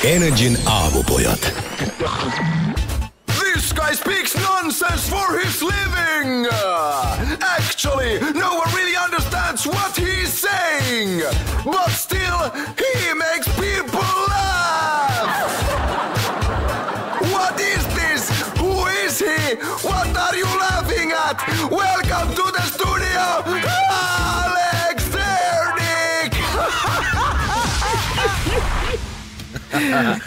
Energin aamupojat. This guy speaks nonsense for his living! Actually, no one really understands what he's saying! But still, he makes people laugh! What is this? Who is he? What are you laughing at? Welcome to the studio, Alex Sternick!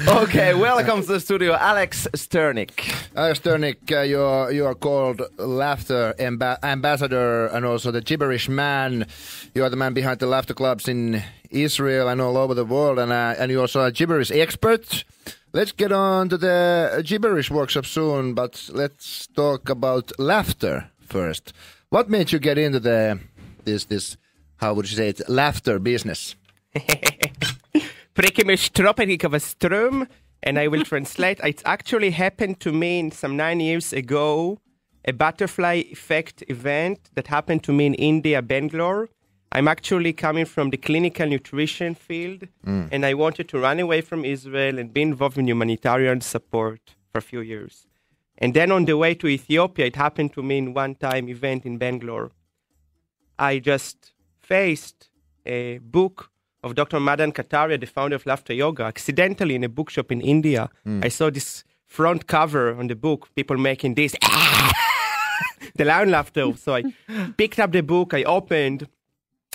Okay, welcome to the studio, Alex Sternick. Alex Sternick, you are called Laughter Ambassador and also the Gibberish Man. You are the man behind the laughter clubs in Israel and all over the world, and you're also a gibberish expert. Let's get on to the gibberish workshop soon, but let's talk about laughter first. What made you get into this how would you say it, laughter business? Tropic of a Strom, and I will translate. It actually happened to me some 9 years ago, a butterfly effect event that happened to me in India, Bangalore. I'm actually coming from the clinical nutrition field, and I wanted to run away from Israel and be involved in humanitarian support for a few years. And then on the way to Ethiopia, it happened to me in one-time event in Bangalore. I just faced a book of Dr. Madan Kataria, the founder of Laughter Yoga, accidentally in a bookshop in India. I saw this front cover on the book, people making this, the lion laughter. So I picked up the book, I opened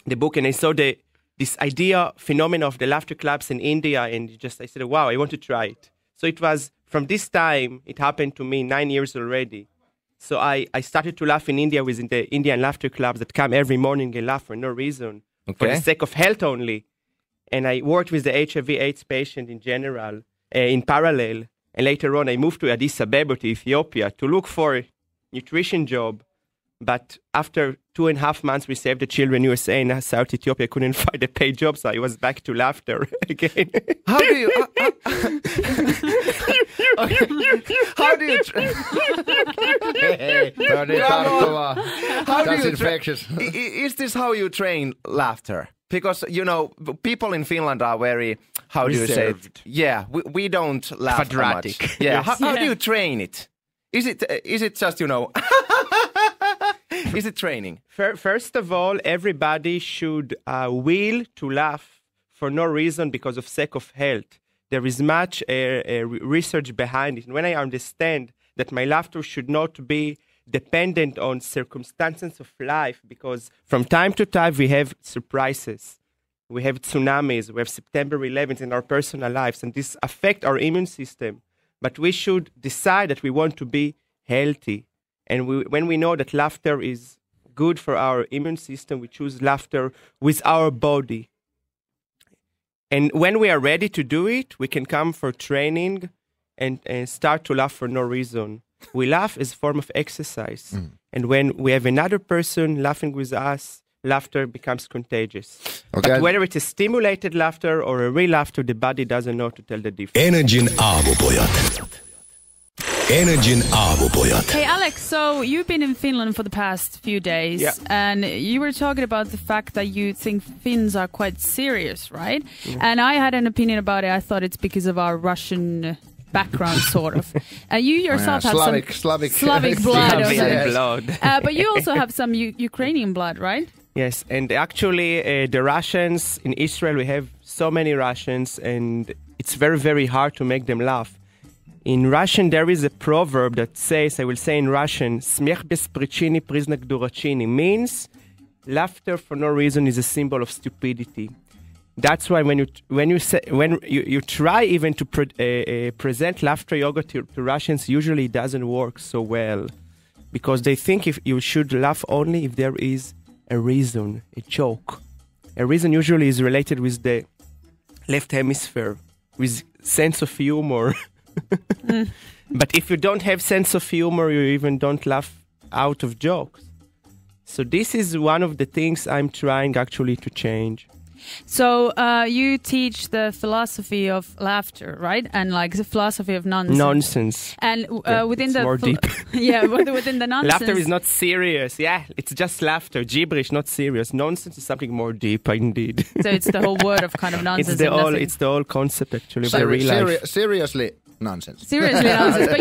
the book, and I saw this idea, phenomenon of the laughter clubs in India, and I said, wow, I want to try it. So it was, from this time, it happened to me 9 years already. So I started to laugh in India with the Indian laughter clubs that come every morning and laugh for no reason, for the sake of health only. And I worked with the HIV/AIDS patient in general, in parallel. And later on, I moved to Addis Ababa, to Ethiopia, to look for a nutrition job. But after 2.5 months, we saved the children USA in South Ethiopia. Couldn't find a paid job, so I was back to laughter again. How do you... How do you... Is this how you train laughter? Because, you know, people in Finland are very, how do you say it? Yeah, we don't laugh Quadratic. much. Yeah, how do you train it? Is it just, you know... Is it training? First of all, everybody should will to laugh for no reason because of sake of health. There is much research behind it. And when I understand that my laughter should not be dependent on circumstances of life, because from time to time we have surprises. We have tsunamis, we have September 11th in our personal lives, and this affects our immune system. But we should decide that we want to be healthy. And when we know that laughter is good for our immune system, we choose laughter with our body. And when we are ready to do it, we can come for training and start to laugh for no reason. We laugh as a form of exercise. And when we have another person laughing with us, laughter becomes contagious. Okay. But whether it's a stimulated laughter or a real laughter, the body doesn't know to tell the difference. Energin aamupojat. Energin aamupojat. Hey Alex, so you've been in Finland for the past few days, and you were talking about the fact that you think Finns are quite serious, right? And I had an opinion about it. I thought it's because of our Russian background, sort of. You yourself have Slavic blood. But you also have some Ukrainian blood, right? Yes, and actually the Russians, in Israel we have so many Russians, and it's very, very hard to make them laugh. In Russian, there is a proverb that says, I will say in Russian, "Smiech bez prichini priznak durachini," means laughter for no reason is a symbol of stupidity. That's why when you try even to present laughter yoga to Russians, usually it doesn't work so well, because they think if you should laugh only if there is a reason, a joke. A reason usually is related with the left hemisphere, with sense of humor. But if you don't have sense of humor, you even don't laugh out of jokes. So this is one of the things I'm trying actually to change. So you teach the philosophy of laughter, right? And like the philosophy of nonsense. And within the more deep. within the nonsense. Laughter is not serious. Yeah, it's just laughter. Gibberish, not serious. Nonsense is something more deep, indeed. So it's the whole word of kind of nonsense. It's the whole concept actually of the real life. Seriously. Nonsense. Seriously nonsense. But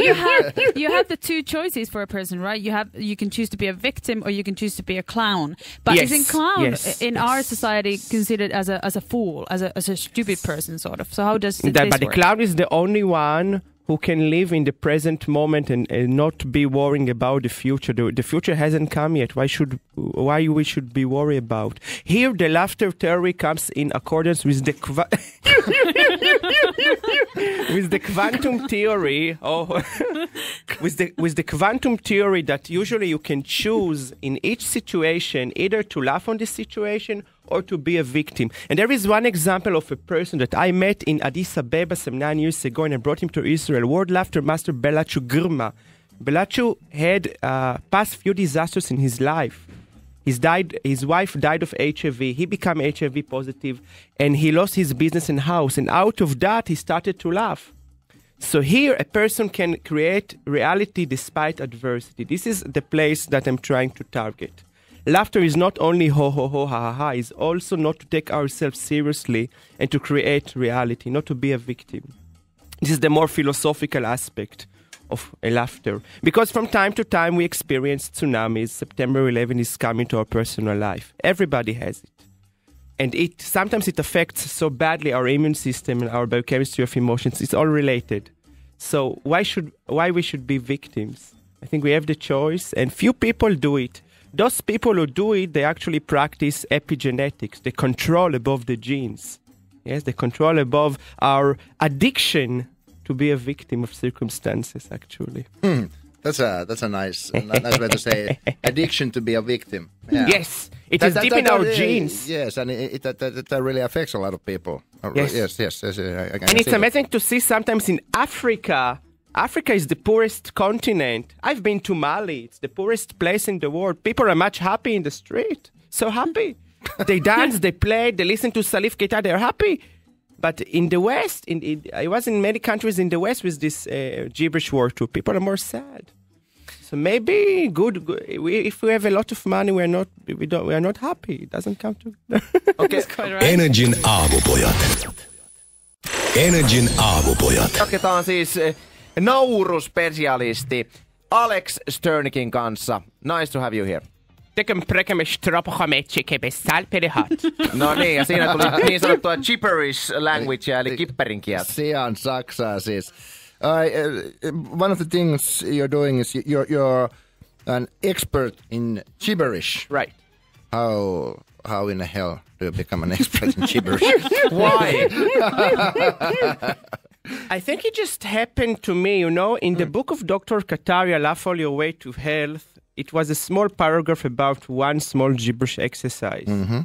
you have the two choices for a person, right? You can choose to be a victim or you can choose to be a clown. But isn't clown in our society considered as a fool, as a stupid person, sort of? So how does this But the work? clown is the only one who can live in the present moment and not be worrying about the future. The future hasn't come yet. Why we should be worried about? Here, the laughter theory comes in accordance with the with the quantum theory. With the quantum theory that usually you can choose in each situation either to laugh on the situation or to be a victim. And there is one example of a person that I met in Addis Abeba some 9 years ago, and I brought him to Israel, world laughter master Belachu Girma. Belachu had past few disasters in his life. His wife died of HIV. He became HIV positive, and he lost his business and house. And out of that, he started to laugh. So here, a person can create reality despite adversity. This is the place that I'm trying to target. Laughter is not only ho, ho, ho, ha, ha, ha. It's also not to take ourselves seriously and to create reality, not to be a victim. This is the more philosophical aspect of laughter. Because from time to time we experience tsunamis. September 11 is coming to our personal life. Everybody has it. And sometimes it affects so badly our immune system and our biochemistry of emotions. It's all related. So why we should be victims? I think we have the choice, and few people do it. Those people who do it, they actually practice epigenetics, the control above the genes. Yes, the control above our addiction to be a victim of circumstances, actually. That's a nice way to say it. Addiction to be a victim. Yeah. Yes, it is deep in our genes. Yes, and that really affects a lot of people. Yes. Yes. And it's amazing to see sometimes in Africa. Africa is the poorest continent. I've been to Mali. It's the poorest place in the world. People are much happy in the street. So happy. They dance, they play, they listen to Salif Keita. They're happy. But in the West, I was in many countries in the West with this gibberish war too. People are more sad. So maybe if we have a lot of money, we are not happy. It doesn't come to. Okay. Right. Energin aamupojat. Energin aamupojat. Jatketaan siis nauruspesialisti Alex Sternikin kanssa. Nice to have you here. No niin, ja siinä tuli niin sanottua gibberish languagea, eli kipperin kieltä. Sian saksaa siis. One of the things you're doing is you're an expert in gibberish. Right. How in the hell do you become an expert in gibberish? Why? I think it just happened to me, in the book of Dr. Kataria, Laugh All Your Way to Health, it was a small paragraph about one small gibberish exercise. Mm-hmm.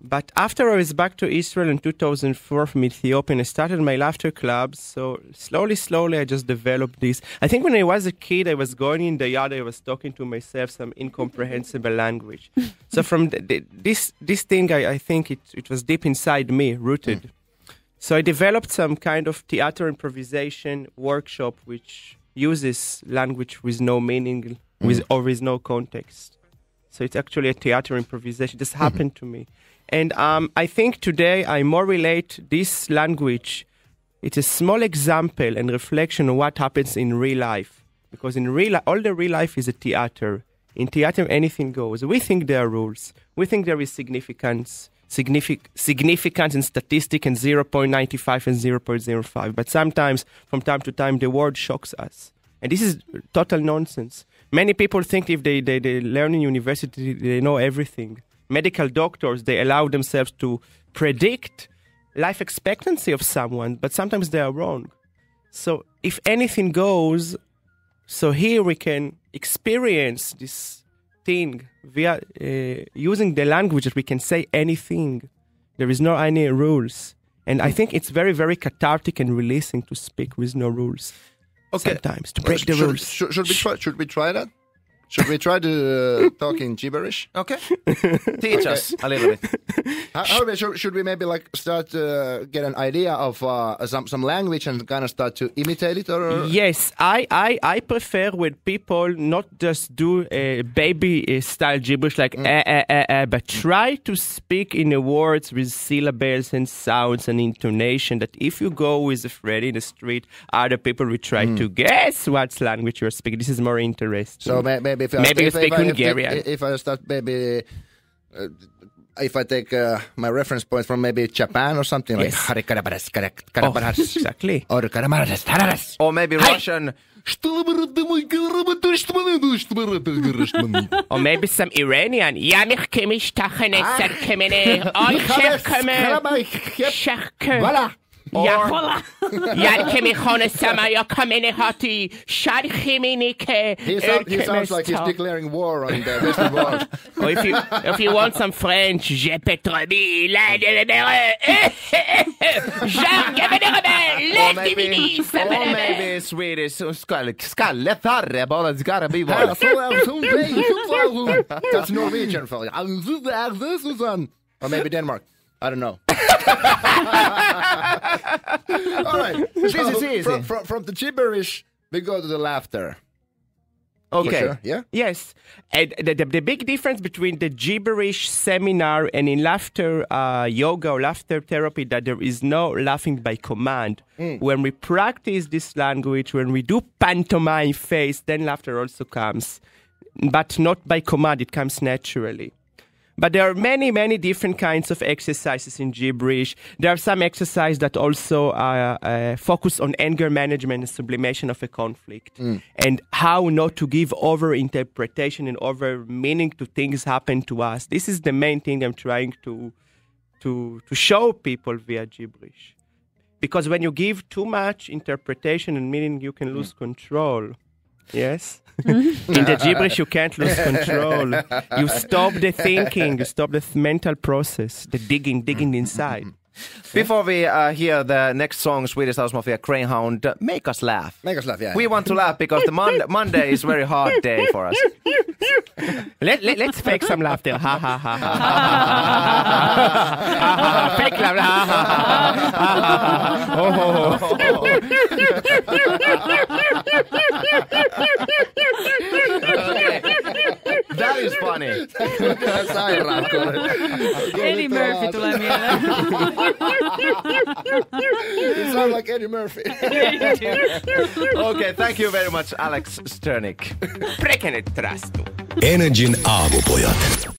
But after I was back to Israel in 2004 from Ethiopia, and I started my laughter clubs, so slowly I just developed this. I think when I was a kid, I was going in the yard, I was talking to myself some incomprehensible language. So from this thing, I think it was deep inside me, rooted. Mm. So I developed some kind of theater improvisation workshop which uses language with no meaning, or with no context. So it's actually a theater improvisation. This happened to me. And I think today I more relate this language. It's a small example and reflection of what happens in real life. Because in all the real life is a theater. In theater, anything goes. We think there are rules. We think there is significance in statistic and 0.95 and 0.05. But sometimes, from time to time, the word shocks us. And this is total nonsense. Many people think if they learn in university, they know everything. Medical doctors, they allow themselves to predict life expectancy of someone, but sometimes they are wrong. So if anything goes, so here we can experience this thing via using the language that we can say anything. There is no any rules. And I think it's very, very cathartic and releasing to speak with no rules. Okay. Sometimes to break the rules. Should we try that? Should we try to talk in gibberish? Okay. Teach us a little bit. Should we maybe like start to get an idea of some language and kind of start to imitate it? Or Yes, I prefer when people not just do a baby style gibberish like but try to speak in the words with syllables and sounds and intonation, that if you go with a friend in the street, other people will try to guess what language you're speaking. This is more interesting. So maybe if you speak Hungarian. If I start maybe, if I take my reference points from maybe Japan or something like. Yes. Exactly. Or maybe Russian. Or maybe some Iranian. Voila. He sounds like he's declaring war on the Western world. Or if you want some French, Or maybe Swedish. Skalletarre, but it's gotta be one. That's Norwegian for you. Or maybe Denmark. I don't know. All right. This is easy. From the gibberish, we go to the laughter. Okay. Sure. Yeah? Yes. And the big difference between the gibberish seminar and in laughter yoga or laughter therapy, that there is no laughing by command. When we practice this language, when we do pantomime face, then laughter also comes. But not by command, it comes naturally. But there are many, many different kinds of exercises in gibberish. There are some exercises that also focus on anger management and sublimation of a conflict, and how not to give over-interpretation and over-meaning to things happen to us. This is the main thing I'm trying to show people via gibberish. Because when you give too much interpretation and meaning, you can lose control. Yes? In the gibberish, you can't lose control. You stop the thinking, you stop the mental process, the digging inside. Before we hear the next song, Swedish House Mafia, Greyhound, make us laugh. Make us laugh, yeah. We want to laugh because the Monday is a very hard day for us. Let's fake some laughter. Ha ha ha ha ha. Fake laughter. Ha ha That is funny. Eddie Murphy tulee mieleen. You sound like Eddie Murphy. Okay, thank you very much, Alex Sternik. Prekenet rastu. Energin aamupojat.